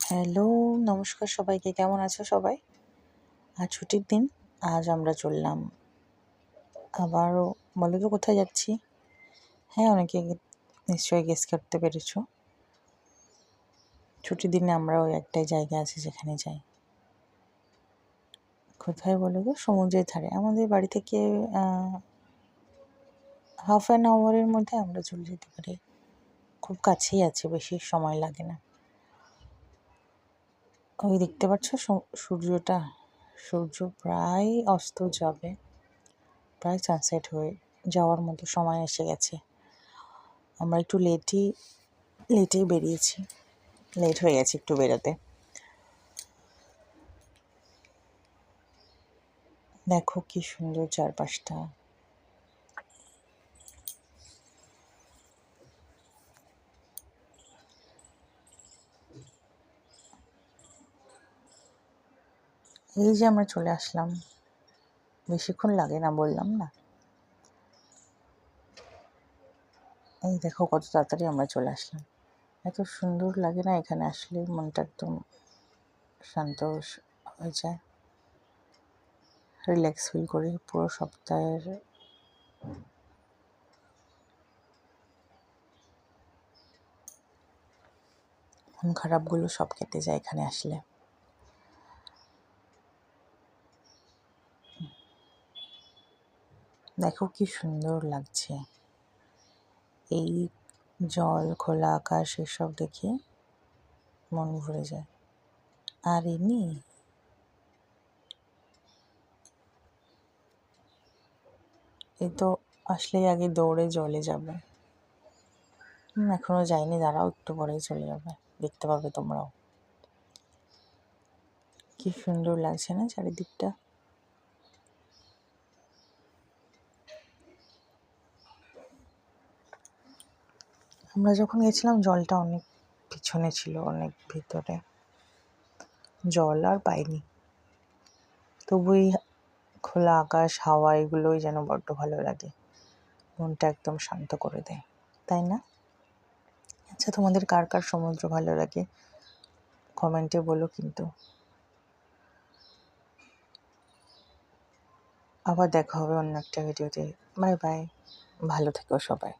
Hello, নমস্কার সবাইকে। কেমন আছো সবাই? আজ ছুটির দিন। আজ আমরা চললাম আবারও। বলো তো কোথায় যাচ্ছি? হ্যাঁ, অনেকে নিশ্চয়ই গেস করতে পেরেছো। ছুটির দিনে আমরা ওই একটাই জায়গা আছে যেখানে যাই। কোথায় বলো তো? সমুদ্রের ধারে। আমাদের বাড়ি থেকে 1/2 আওয়ারের মধ্যে আমরা চলে যেতে পারি। খুব কাছেই আছে, বেশি সময় লাগে না। ওই দেখতে পাচ্ছ সূর্যটা? সূর্য প্রায় অস্ত যাবে, প্রায় সানসেট হয়ে যাওয়ার মতো সময় এসে গেছে। আমরা একটু লেটেই বেরিয়েছি, লেট হয়ে গেছে একটু বেরোতে। দেখো কি সুন্দর চারপাশটা। এই যে আমরা চলে আসলাম, বেশিক্ষণ লাগে না, বললাম না। এই দেখো কত তাড়াতাড়ি আমরা চলে আসলাম। এত সুন্দর লাগে না এখানে আসলে, মনটা একদম শান্ত হয়ে যায়, রিল্যাক্স ফিল করি। পুরো সপ্তাহের মন খারাপগুলো সব কেটে যায় এখানে আসলে। দেখো কি সুন্দর লাগছে এই জল, খোলা আকাশ, এসব দেখে মন ভরে যায়। আর এমনি এই তো আসলেই আগে দৌড়ে জলে যাবে। এখনো যাইনি, দাঁড়াও একটু পরেই চলে যাবে, দেখতে পাবে তোমরাও। কি সুন্দর লাগছে না চারিদিকটা? আমরা যখন গেছিলাম জলটা অনেক পিছনে ছিল, অনেক ভিতরে। জল আর পাইনি, তবু এই খোলা আকাশ, হাওয়া, এগুলোই যেন বড্ড ভালো লাগে, মনটা একদম শান্ত করে দেয়, তাই না? আচ্ছা, তোমাদের কার কার সমুদ্র ভালো লাগে কমেন্টে বলো কিন্তু। আবার দেখা হবে অন্য একটা ভিডিওতে। বাই বাই, ভালো থেকো সবাই।